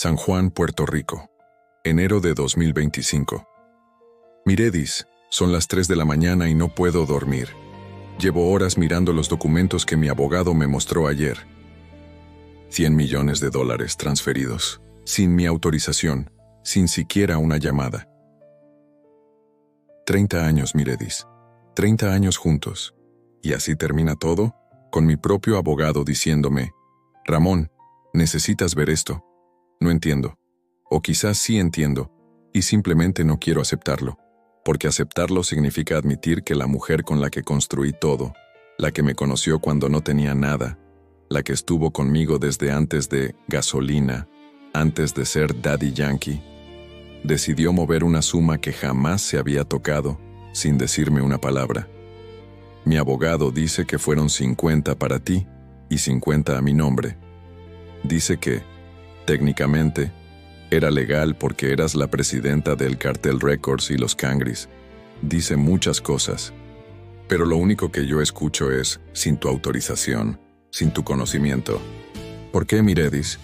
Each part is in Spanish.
San Juan, Puerto Rico. Enero de 2025. Miredis, son las 3 de la mañana y no puedo dormir. Llevo horas mirando los documentos que mi abogado me mostró ayer. $100 millones transferidos, sin mi autorización, sin siquiera una llamada. 30 años, Miredis. 30 años juntos. Y así termina todo, con mi propio abogado diciéndome: Ramón, necesitas ver esto. No entiendo. O quizás sí entiendo, y simplemente no quiero aceptarlo. Porque aceptarlo significa admitir que la mujer con la que construí todo, la que me conoció cuando no tenía nada, la que estuvo conmigo desde antes de gasolina, antes de ser Daddy Yankee, decidió mover una suma que jamás se había tocado, sin decirme una palabra. Mi abogado dice que fueron 50 para ti y 50 a mi nombre. Dice que, técnicamente, era legal porque eras la presidenta del Cartel Records y los Cangris. Dice muchas cosas. Pero lo único que yo escucho es, sin tu autorización, sin tu conocimiento. ¿Por qué, Miredis?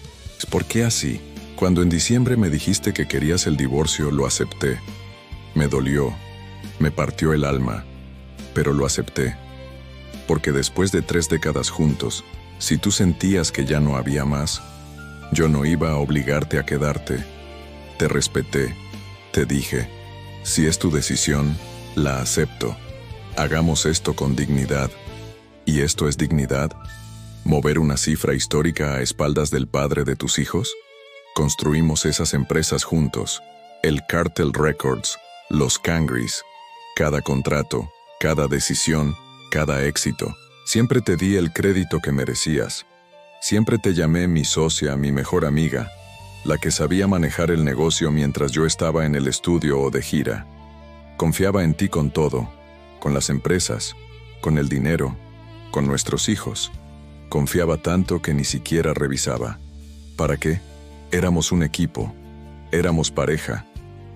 ¿Por qué así? Cuando en diciembre me dijiste que querías el divorcio, lo acepté. Me dolió, me partió el alma, pero lo acepté. Porque después de 3 décadas juntos, si tú sentías que ya no había más, yo no iba a obligarte a quedarte. Te respeté, te dije, si es tu decisión, la acepto. Hagamos esto con dignidad. ¿Y esto es dignidad? ¿Mover una cifra histórica a espaldas del padre de tus hijos? Construimos esas empresas juntos, el Cartel Records, los Cangris. Cada contrato, cada decisión, cada éxito. Siempre te di el crédito que merecías. Siempre te llamé mi socia, mi mejor amiga, la que sabía manejar el negocio mientras yo estaba en el estudio o de gira. Confiaba en ti con todo, con las empresas, con el dinero, con nuestros hijos. Confiaba tanto que ni siquiera revisaba. ¿Para qué? Éramos un equipo, éramos pareja,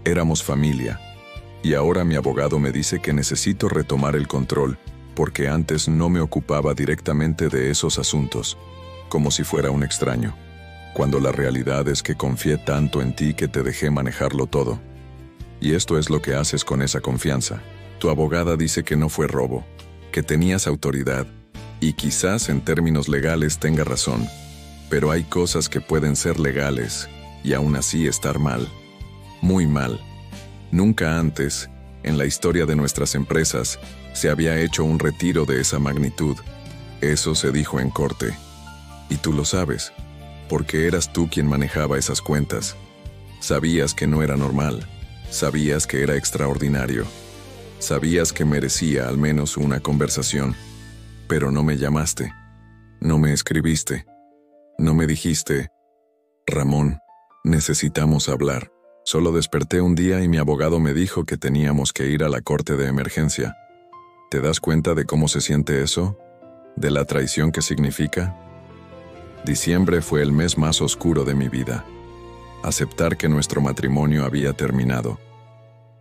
éramos familia. Y ahora mi abogado me dice que necesito retomar el control, porque antes no me ocupaba directamente de esos asuntos, como si fuera un extraño, cuando la realidad es que confié tanto en ti que te dejé manejarlo todo. Y esto es lo que haces con esa confianza. Tu abogada dice que no fue robo, que tenías autoridad, y quizás en términos legales tenga razón, pero hay cosas que pueden ser legales y aún así estar mal, muy mal. Nunca antes, en la historia de nuestras empresas, se había hecho un retiro de esa magnitud. Eso se dijo en corte. Y tú lo sabes, porque eras tú quien manejaba esas cuentas. Sabías que no era normal, sabías que era extraordinario, sabías que merecía al menos una conversación, pero no me llamaste, no me escribiste, no me dijiste: Ramón, necesitamos hablar. Solo desperté un día y mi abogado me dijo que teníamos que ir a la corte de emergencia. ¿Te das cuenta de cómo se siente eso? ¿De la traición que significa? Diciembre fue el mes más oscuro de mi vida. Aceptar que nuestro matrimonio había terminado.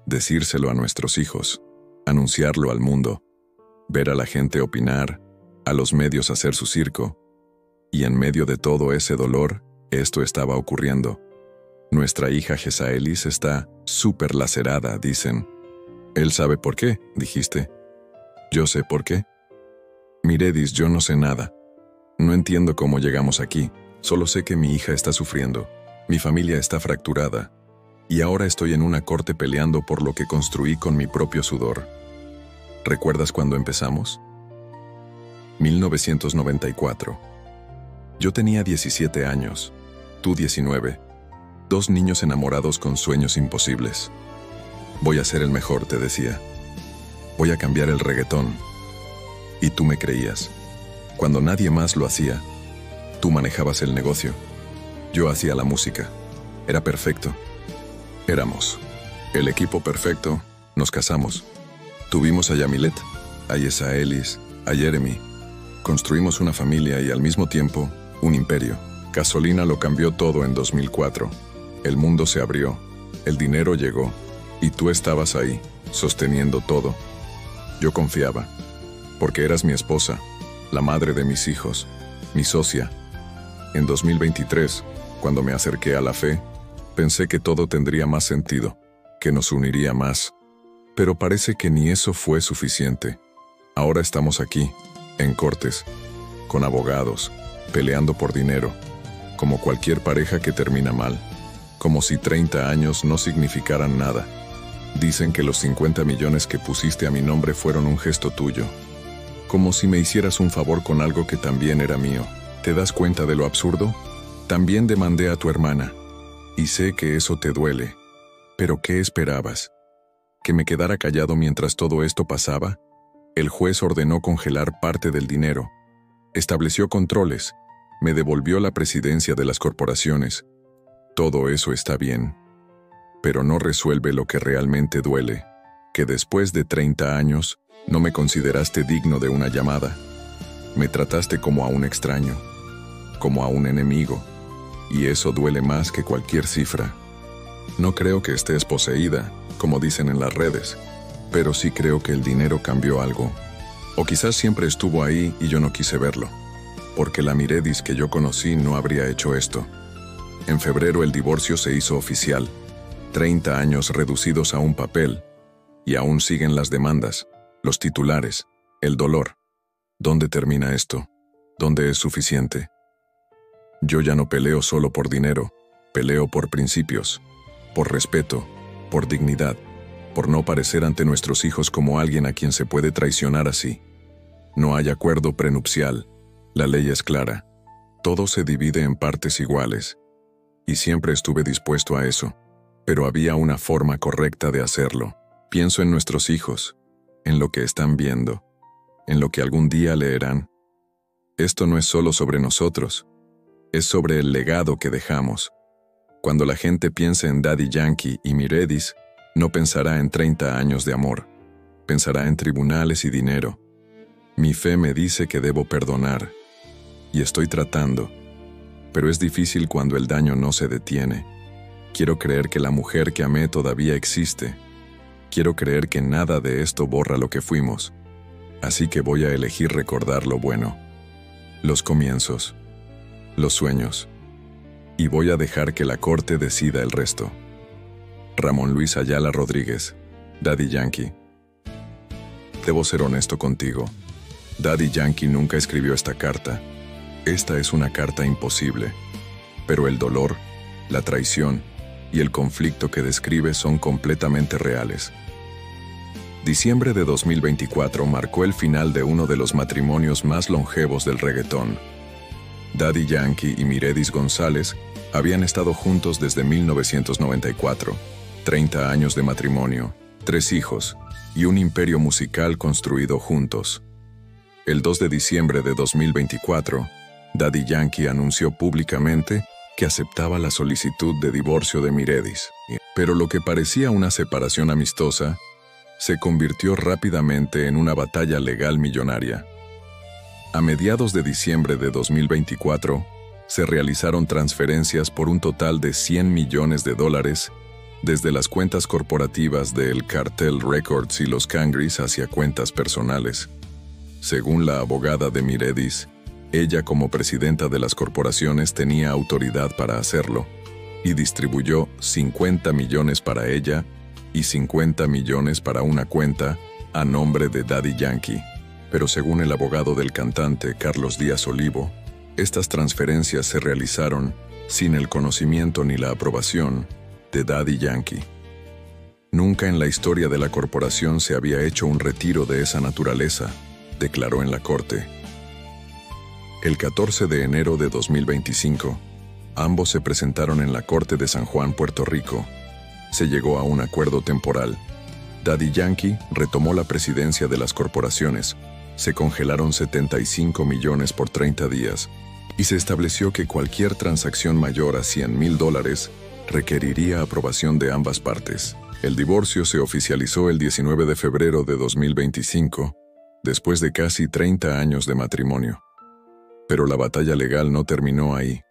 Decírselo a nuestros hijos. Anunciarlo al mundo. Ver a la gente opinar. A los medios hacer su circo. Y en medio de todo ese dolor, esto estaba ocurriendo. Nuestra hija Gesaelis está súper lacerada, dicen. Él sabe por qué, dijiste. Yo sé por qué. Miredis, yo no sé nada. No entiendo cómo llegamos aquí, solo sé que mi hija está sufriendo, mi familia está fracturada, y ahora estoy en una corte peleando por lo que construí con mi propio sudor. ¿Recuerdas cuando empezamos? 1994. Yo tenía 17 años, tú 19, 2 niños enamorados con sueños imposibles. Voy a ser el mejor, te decía. Voy a cambiar el reggaetón. Y tú me creías. Cuando nadie más lo hacía, tú manejabas el negocio. Yo hacía la música. Era perfecto. Éramos el equipo perfecto. Nos casamos. Tuvimos a Yamilet, a Yesaelis, a Jeremy. Construimos una familia y al mismo tiempo, un imperio. Gasolina lo cambió todo en 2004. El mundo se abrió. El dinero llegó. Y tú estabas ahí, sosteniendo todo. Yo confiaba. Porque eras mi esposa, la madre de mis hijos, mi socia. En 2023, Cuando me acerqué a la fe, pensé que todo tendría más sentido, que nos uniría más. Pero parece que ni eso fue suficiente. Ahora estamos aquí, en cortes, con abogados, peleando por dinero, como cualquier pareja que termina mal, como si 30 años no significaran nada. Dicen que los 50 millones que pusiste a mi nombre fueron un gesto tuyo, como si me hicieras un favor con algo que también era mío. ¿Te das cuenta de lo absurdo? También demandé a tu hermana, y sé que eso te duele. ¿Pero qué esperabas? ¿Que me quedara callado mientras todo esto pasaba? El juez ordenó congelar parte del dinero, estableció controles, me devolvió la presidencia de las corporaciones. Todo eso está bien, pero no resuelve lo que realmente duele, que después de 30 años no me consideraste digno de una llamada. Me trataste como a un extraño, como a un enemigo, y eso duele más que cualquier cifra. No creo que estés poseída, como dicen en las redes, pero sí creo que el dinero cambió algo. O quizás siempre estuvo ahí y yo no quise verlo, porque la Miredis que yo conocí no habría hecho esto. En febrero el divorcio se hizo oficial, 30 años reducidos a un papel, y aún siguen las demandas, los titulares, el dolor. ¿Dónde termina esto? ¿Dónde es suficiente? Yo ya no peleo solo por dinero, peleo por principios, por respeto, por dignidad, por no parecer ante nuestros hijos como alguien a quien se puede traicionar así. No hay acuerdo prenupcial, la ley es clara, todo se divide en partes iguales, y siempre estuve dispuesto a eso, pero había una forma correcta de hacerlo. Pienso en nuestros hijos, en lo que están viendo, en lo que algún día leerán. Esto no es solo sobre nosotros, es sobre el legado que dejamos. Cuando la gente piense en Daddy Yankee y Miredis, no pensará en 30 años de amor, pensará en tribunales y dinero. Mi fe me dice que debo perdonar, y estoy tratando, pero es difícil cuando el daño no se detiene. Quiero creer que la mujer que amé todavía existe. Quiero creer que nada de esto borra lo que fuimos, así que voy a elegir recordar lo bueno, los comienzos, los sueños, y voy a dejar que la corte decida el resto. Ramón Luis Ayala Rodríguez, Daddy Yankee. Debo ser honesto contigo. Daddy Yankee nunca escribió esta carta. Esta es una carta imposible. Pero el dolor, la traición y el conflicto que describe son completamente reales. Diciembre de 2024 marcó el final de uno de los matrimonios más longevos del reggaetón. Daddy Yankee y Miredis González habían estado juntos desde 1994, 30 años de matrimonio, 3 hijos y un imperio musical construido juntos. El 2 de diciembre de 2024, Daddy Yankee anunció públicamente que aceptaba la solicitud de divorcio de Miredis. Pero lo que parecía una separación amistosa se convirtió rápidamente en una batalla legal millonaria. A mediados de diciembre de 2024, se realizaron transferencias por un total de $100 millones desde las cuentas corporativas del Cartel Records y los Cangris hacia cuentas personales. Según la abogada de Miredis, ella como presidenta de las corporaciones tenía autoridad para hacerlo, y distribuyó 50 millones para ella y 50 millones para una cuenta a nombre de Daddy Yankee. Pero según el abogado del cantante Carlos Díaz Olivo, estas transferencias se realizaron sin el conocimiento ni la aprobación de Daddy Yankee. Nunca en la historia de la corporación se había hecho un retiro de esa naturaleza, declaró en la corte. El 14 de enero de 2025, ambos se presentaron en la Corte de San Juan, Puerto Rico. Se llegó a un acuerdo temporal. Daddy Yankee retomó la presidencia de las corporaciones. Se congelaron 75 millones por 30 días y se estableció que cualquier transacción mayor a $100,000 requeriría aprobación de ambas partes. El divorcio se oficializó el 19 de febrero de 2025, después de casi 30 años de matrimonio. Pero la batalla legal no terminó ahí.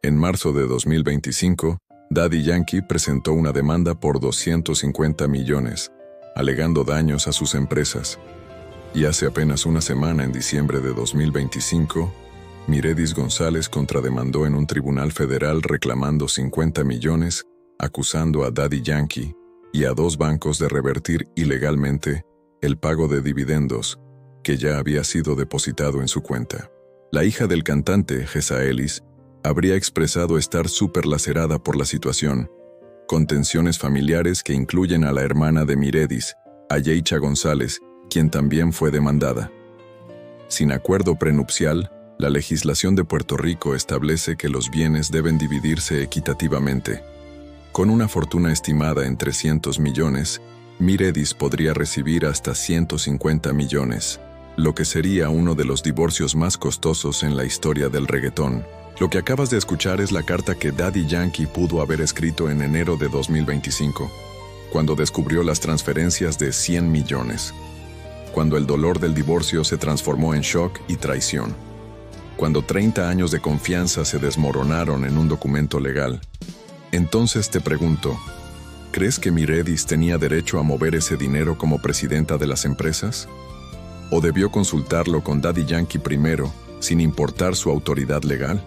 En marzo de 2025, Daddy Yankee presentó una demanda por 250 millones, alegando daños a sus empresas. Y hace apenas una semana, en diciembre de 2025, Miredis González contrademandó en un tribunal federal reclamando 50 millones, acusando a Daddy Yankee y a 2 bancos de revertir ilegalmente el pago de dividendos que ya había sido depositado en su cuenta. La hija del cantante, Gesa Ellis, habría expresado estar súper lacerada por la situación, con tensiones familiares que incluyen a la hermana de Miredis, a Yeicha González, quien también fue demandada. Sin acuerdo prenupcial, la legislación de Puerto Rico establece que los bienes deben dividirse equitativamente. Con una fortuna estimada en 300 millones, Miredis podría recibir hasta 150 millones, lo que sería uno de los divorcios más costosos en la historia del reggaetón. Lo que acabas de escuchar es la carta que Daddy Yankee pudo haber escrito en enero de 2025, cuando descubrió las transferencias de 100 millones, cuando el dolor del divorcio se transformó en shock y traición, cuando 30 años de confianza se desmoronaron en un documento legal. Entonces te pregunto, ¿crees que Miredis tenía derecho a mover ese dinero como presidenta de las empresas? ¿O debió consultarlo con Daddy Yankee primero, sin importar su autoridad legal?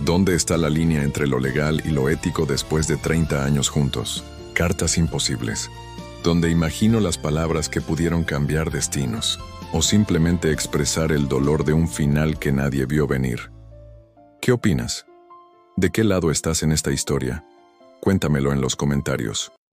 ¿Dónde está la línea entre lo legal y lo ético después de 30 años juntos? Cartas imposibles, donde imagino las palabras que pudieron cambiar destinos, o simplemente expresar el dolor de un final que nadie vio venir. ¿Qué opinas? ¿De qué lado estás en esta historia? Cuéntamelo en los comentarios.